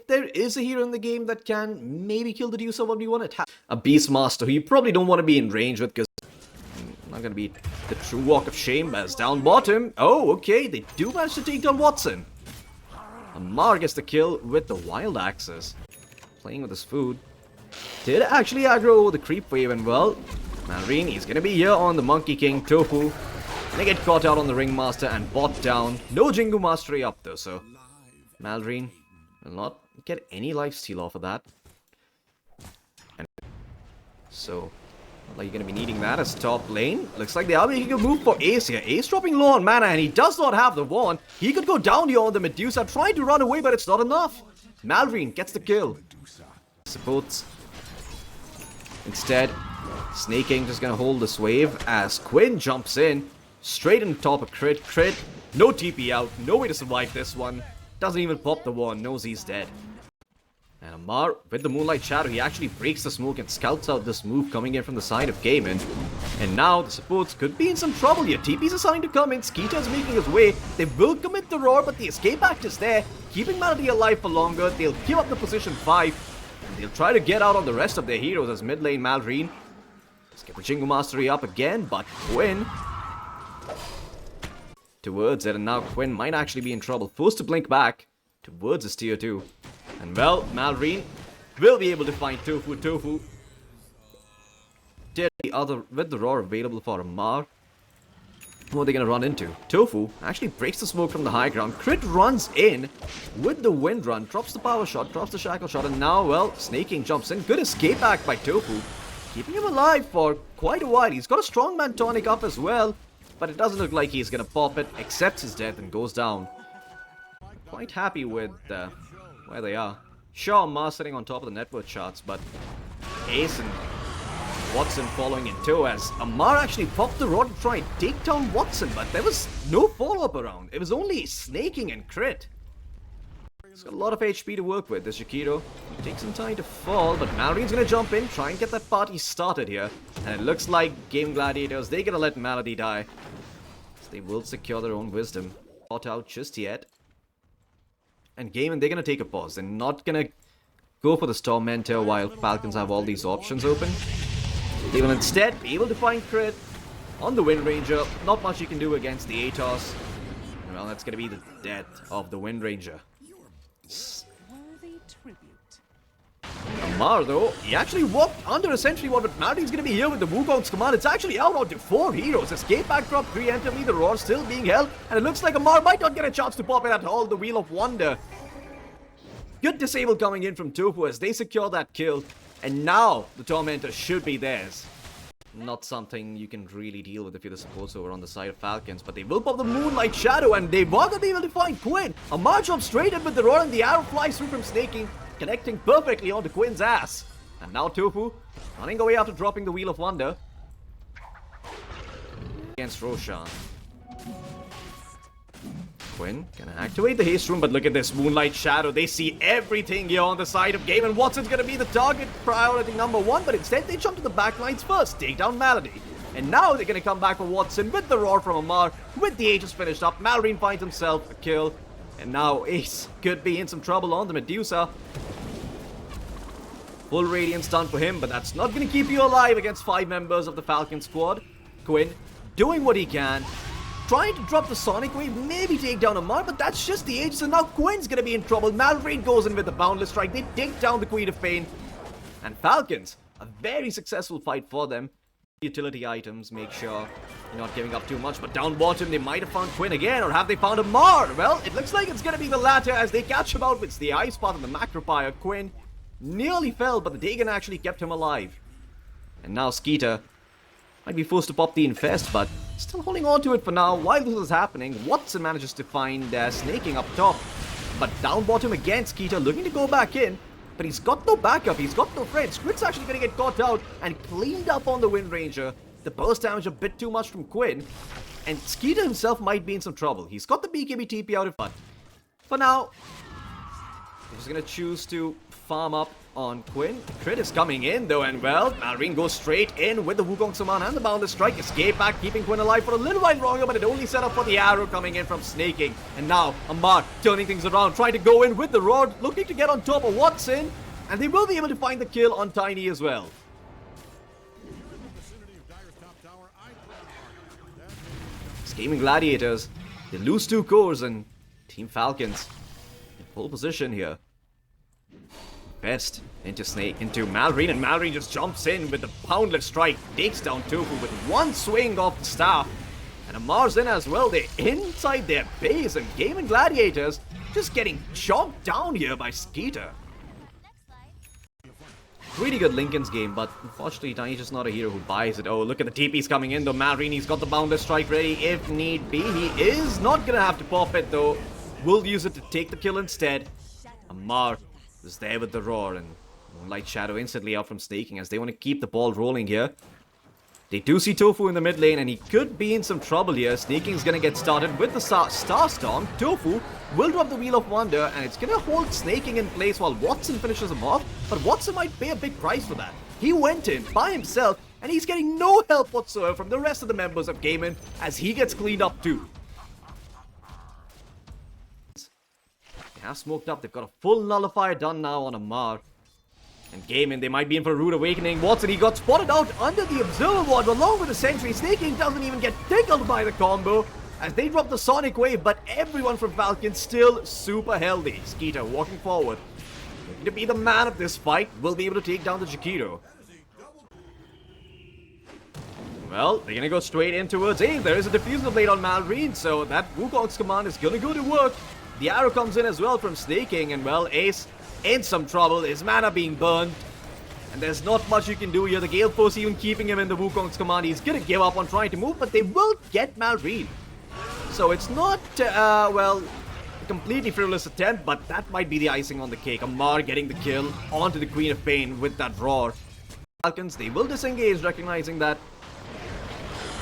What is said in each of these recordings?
if there is a hero in the game that can maybe kill the Deucer 1v1, it has a Beastmaster who you probably don't want to be in range with because not going to be the true walk of shame as down bottom. Oh, okay, they do manage to take down Watson. Amar gets the kill with the Wild Axes. Playing with his food. Did actually aggro the creep wave and well, Malrine, he's going to be here on the Monkey King, Tofu. They get caught out on the Ringmaster and bot down. No Jingu Mastery up though, so Malrine will not get any lifesteal off of that. And so, not like you're going to be needing that as top lane. Looks like they are making a move for Ace here. Ace dropping low on mana and he does not have the wand. He could go down here on the Medusa, trying to run away, but it's not enough. Malrine gets the kill. Supports. Instead, Snake King just going to hold this wave as Quinn jumps in. Straight on top of Crit. Crit. No TP out. No way to survive this one. Doesn't even pop the wand. Knows he's dead. And Amar, with the Moonlight Shadow, he actually breaks the smoke and scouts out this move coming in from the side of GAIMIN. And now the supports could be in some trouble here. TP's are starting to come in. Skeeter is making his way. They will commit the roar, but the escape act is there. Keeping Melody alive for longer. They'll give up the position 5. And they'll try to get out on the rest of their heroes as mid lane Malrine. Let's get the Jingu Mastery up again, but Quinn towards it, and now Quinn might actually be in trouble. Forced to blink back towards his tier 2. And well, Malrine will be able to find Tofu. Tofu did the other with the roar available for Amar. Who are they going to run into? Tofu actually breaks the smoke from the high ground. Crit runs in with the wind run, drops the power shot, drops the shackle shot, and now, well, Snake King jumps in. Good escape back by Tofu, keeping him alive for quite a while. He's got a strong man tonic up as well, but it doesn't look like he's going to pop it, accepts his death, and goes down. Quite happy with where they are. Sure, Amar sitting on top of the net worth charts, but Ace and Watson following in too, as Amar actually popped the rod to try and take down Watson, but there was no follow-up around. It was only Snaking and Crit. He's got a lot of HP to work with. This Jakiro takes some time to fall, but Malrine's going to jump in, try and get that party started here. And it looks like Game Gladiators, they're going to let Melody die. So they will secure their own wisdom. Not out just yet. And GAIMIN, they're going to take a pause. They're not going to go for the Tormentor while Falcons have all these options open. They will instead be able to find Crit on the Wind Ranger. Not much you can do against the Atos. Well, that's going to be the death of the Wind Ranger. Amar, though, he actually walked under a sentry ward, but Maldi's going to be here with the Wukong's command. It's actually out onto 4 heroes. Escape backdrop preemptively, the roar still being held, and it looks like Amar might not get a chance to pop it at all. The Wheel of Wonder. Good disable coming in from Tofu as they secure that kill, and now the Tormentor should be theirs. Not something you can really deal with if you're the supports over on the side of Falcons, but they will pop the Moonlight Shadow, and they are going to be able to find Quinn. Amar jumps straight in with the roar, and the arrow flies through from Snaking, connecting perfectly onto Quinn's ass. And now Tofu running away after dropping the Wheel of Wonder against Roshan. Quinn can activate the haste room, but look at this Moonlight Shadow. They see everything here on the side of GAIMIN. Watson's going to be the target priority number 1, but instead they jump to the backlines first, take down Malady. And now they're going to come back for Watson with the roar from Amar, with the Aegis finished up. Malrine finds himself a kill. And now Ace could be in some trouble on the Medusa. Full Radiance done for him, but that's not going to keep you alive against 5 members of the Falcon squad. Quinn doing what he can. Trying to drop the Sonic Wave, maybe take down Amar, but that's just the Aegis, and now Quinn's going to be in trouble. Malrine goes in with the Boundless Strike. They take down the Queen of Pain. And Falcons, a very successful fight for them. Utility items, make sure you're not giving up too much, but down bottom they might have found Quinn again, or have they found Amar? Well, it looks like it's going to be the latter as they catch him out with the Ice Path and the Macropire. Quinn nearly fell, but the Dagon actually kept him alive. And now Skeeter might be forced to pop the Infest, but still holding on to it for now. While this is happening, Watson manages to find Snaking up top, but down bottom again, Skeeter looking to go back in. But he's got no backup, he's got no friends. Crit's actually going to get caught out and cleaned up on the Wind Ranger. The burst damage a bit too much from Quinn. And Skeeter himself might be in some trouble. He's got the BKB TP out of but for now, He's gonna choose to farm up on Quinn. Crit is coming in though, and well, Malrine goes straight in with the Wukong Summon and the Boundless Strike. Escape back, keeping Quinn alive for a little while longer, but it only set up for the arrow coming in from Snaking. And now, Amar turning things around, trying to go in with the Rod, looking to get on top of Watson. And they will be able to find the kill on Tiny as well. It's GAIMIN Gladiators. They lose 2 cores, and Team Falcons in full position here. Best into Malrine, and Malrine just jumps in with the Boundless Strike, takes down Tofu with one swing off the staff. And Amar's in as well. They're inside their base, and GAIMIN Gladiators just getting chopped down here by Skeeter. Really good Lincoln's game, but unfortunately Tiny's just not a hero who buys it. Oh, look at the TP's coming in though. Malrine, he's got the Boundless Strike ready if need be. He is not gonna have to pop it though. Will use it to take the kill instead. Amar is there with the Roar, and Moonlight Shadow instantly out from Snaking as they want to keep the ball rolling here. They do see Tofu in the mid lane, and he could be in some trouble here. Snaking's gonna get started with the Star Storm. Tofu will drop the Wheel of Wonder, and it's gonna hold Snaking in place while Watson finishes him off. But Watson might pay a big price for that. He went in by himself, and he's getting no help whatsoever from the rest of the members of GAIMIN as he gets cleaned up too. They have smoked up. They've got a full nullifier done now on Amar. And GAIMIN, they might be in for a rude awakening. Watson, he got spotted out under the Observer Ward along with the Sentry. Snaking doesn't even get tickled by the combo as they drop the Sonic Wave, but everyone from Falcon still super healthy. Skeeter walking forward, looking to be the man of this fight, will be able to take down the Jakiro. Well, they're gonna go straight in towards A. There is a Diffuser Blade on Malrine, so that Wukong's command is gonna go to work. The arrow comes in as well from Snaking, and well, Ace in some trouble, his mana being burned. And there's not much you can do here. The Gale Force even keeping him in the Wukong's command. He's gonna give up on trying to move, but they will get Malrine. So it's not, well, a completely frivolous attempt, but that might be the icing on the cake. Amar getting the kill onto the Queen of Pain with that Roar. Falcons, they will disengage, recognizing that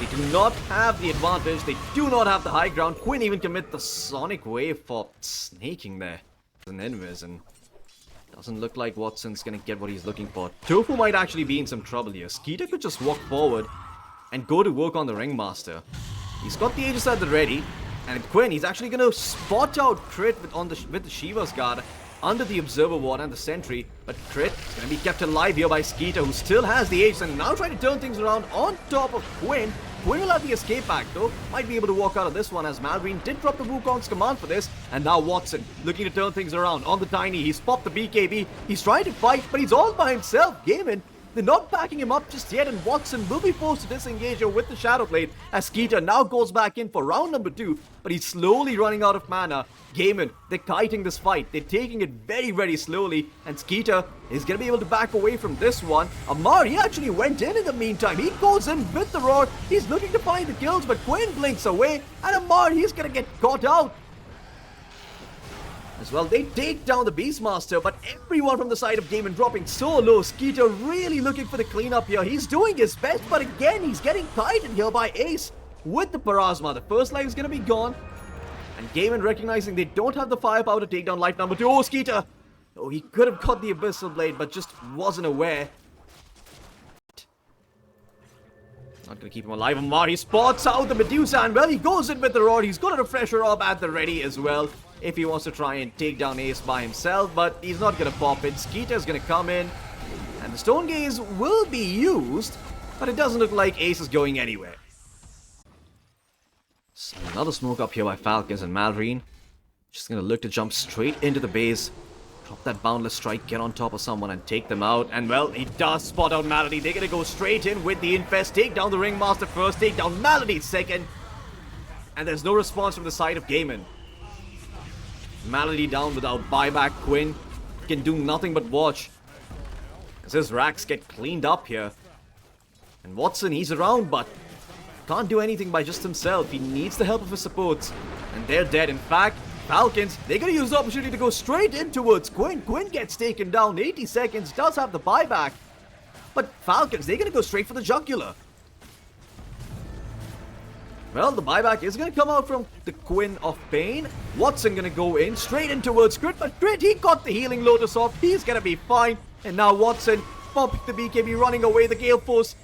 they do not have the advantage. They do not have the high ground. Quinn even commit the Sonic Wave for Snaking there. An invis, and doesn't look like Watson's gonna get what he's looking for. Tofu might actually be in some trouble here. Skeeter could just walk forward and go to work on the Ringmaster. He's got the Aegis at the ready, and Quinn, he's actually gonna spot out Crit with the Shiva's Guard under the Observer Ward and the Sentry, but Crit is gonna be kept alive here by Skeeter, who still has the Aegis and now trying to turn things around on top of Quinn. Quinn will have the escape back though, might be able to walk out of this one as Malrine did drop the Wukong's command for this, and now Watson looking to turn things around on the Tiny. He's popped the BKB, he's trying to fight, but he's all by himself. GAIMIN, they're not backing him up just yet, and Watson will be forced to disengage here with the Shadow Blade as Skeeter now goes back in for round number 2, but he's slowly running out of mana. GAIMIN, they're kiting this fight, they're taking it very, very slowly, and Skeeter is going to be able to back away from this one. Amar, he actually went in the meantime. He goes in with the Roar, he's looking to find the kills, but Quinn blinks away, and Amar, he's going to get caught out. As well, they take down the Beastmaster, but everyone from the side of GAIMIN dropping so low. Skeeter really looking for the cleanup here. He's doing his best, but again, he's getting kited here by Ace with the Parasma. The first life is going to be gone, and GAIMIN recognizing they don't have the firepower to take down life number 2. Oh, Skeeter! Oh, he could have caught the Abyssal Blade, but just wasn't aware. Not gonna keep him alive. Amar, he spots out the Medusa, and well, he goes in with the Roar. He's got a Refresher Orb at the ready as well, if he wants to try and take down Ace by himself, but he's not gonna pop it. Skeeter's gonna come in, and the Stone Gaze will be used, but it doesn't look like Ace is going anywhere. So another smoke up here by Falcons, and Malrine just gonna look to jump straight into the base, drop that Boundless Strike, get on top of someone and take them out. And well, he does spot out Malady. They're gonna go straight in with the Infest, take down the Ringmaster first, take down Malady second, and there's no response from the side of GAIMIN. Malady down without buyback. Quinn can do nothing but watch as his racks get cleaned up here. And Watson, he's around, but can't do anything by just himself. He needs the help of his supports, and they're dead. In fact, Falcons, they're gonna use the opportunity to go straight in towards Quinn. Quinn gets taken down. 80 seconds, does have the buyback, but Falcons, they're gonna go straight for the jugular. Well, the buyback is going to come out from the Queen of Pain. Watson going to go in straight in towards Grit, but Grit, he got the healing Lotus off. He's going to be fine. And now Watson popping the BKB, running away. The Gale Force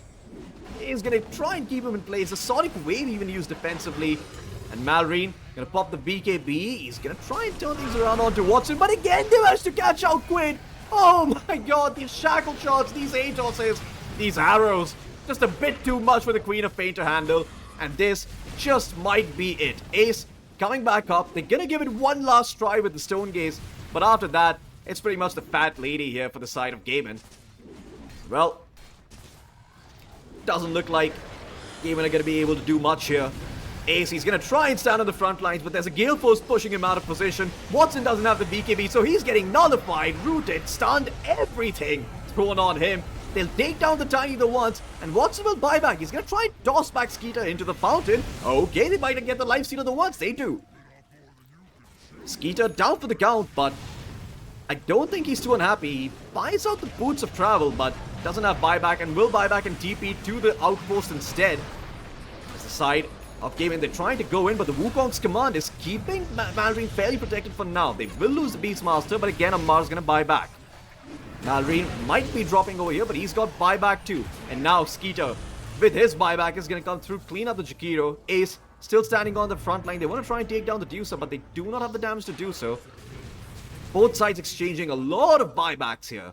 is going to try and keep him in place. The Sonic Wave even used defensively. And Malrine going to pop the BKB. He's going to try and turn things around onto Watson. But again, they managed to catch out Quinn. Oh my god, these shackle shots, these Atoses, these arrows. Just a bit too much for the Queen of Pain to handle. And this just might be it. Ace coming back up. They're going to give it one last try with the Stone Gaze. But after that, it's pretty much the fat lady here for the side of GAIMIN. Well, doesn't look like GAIMIN are going to be able to do much here. Ace, he's going to try and stand on the front lines, but there's a Gale Force pushing him out of position. Watson doesn't have the BKB, so he's getting nullified, rooted, stunned, everything thrown on him. They'll take down the Tiny the once, and Watson will buy back. He's going to try and toss back Skeeter into the fountain. Okay, they might get the lifesteal of the once. They do. Skeeter down for the count, but I don't think he's too unhappy. He buys out the Boots of Travel, but doesn't have buyback and will buyback and TP to the outpost instead. As the side of GAIMIN, they're trying to go in, but the Wukong's command is keeping Malrine fairly protected for now. They will lose the Beastmaster, but again, Ammar's going to buy back. Malrine might be dropping over here, but he's got buyback too. And now Skeeter, with his buyback, is going to come through, clean up the Jakiro. Ace still standing on the front line. They want to try and take down the Deucer, but they do not have the damage to do so. Both sides exchanging a lot of buybacks here.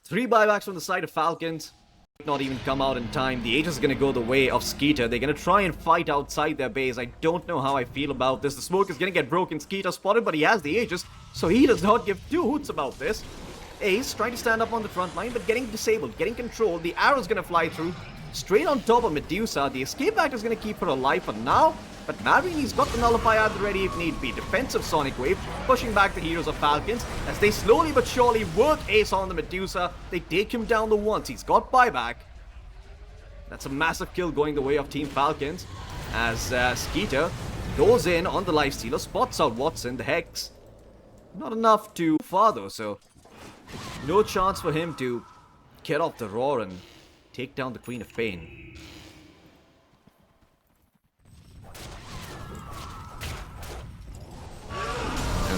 3 buybacks from the side of Falcons. Not even come out in time. The Aegis is going to go the way of Skeeter. They're going to try and fight outside their base. I don't know how I feel about this. The smoke is going to get broken. Skeeter spotted, but he has the Aegis, so he does not give 2 hoots about this. Ace trying to stand up on the front line, but getting disabled, getting controlled. The arrow's going to fly through straight on top of Medusa. The escape act is going to keep her alive for now, but Malrine, he's got the nullify at the ready if need be. Defensive Sonic Wave, pushing back the heroes of Falcons as they slowly but surely work Ace on the Medusa. They take him down the once. He's got buyback. That's a massive kill going the way of Team Falcons as Skeeter goes in on the lifestealer, spots out Watson, the Hex. Not enough to far though, so no chance for him to get off the roar and take down the Queen of Pain.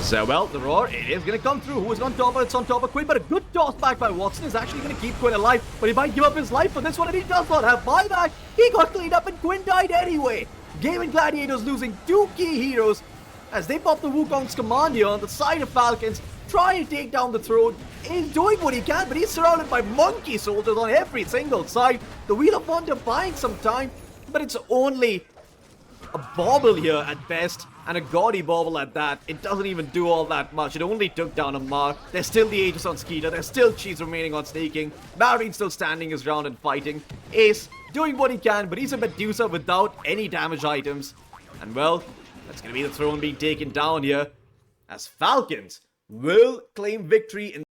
So, well, the roar, it is going to come through. Who is on top of it? It's on top of Quinn, but a good toss back by Watson is actually going to keep Quinn alive, but he might give up his life for this one, and he does not have buyback. He got cleaned up, and Quinn died anyway. GAIMIN Gladiators losing 2 key heroes as they pop the Wukong's command here on the side of Falcons, trying to take down the throne. He's doing what he can, but he's surrounded by monkey soldiers on every single side. The Wheel of Wonder buying some time, but it's only a bauble here at best, and a gaudy bauble at that. It doesn't even do all that much. It only took down Ammar. There's still the Aegis on Skeeter. There's still cheese remaining on Snaking. Malrine still standing his ground and fighting. Ace doing what he can, but he's a Medusa without any damage items. And well, that's going to be the throne being taken down here as Falcons will claim victory in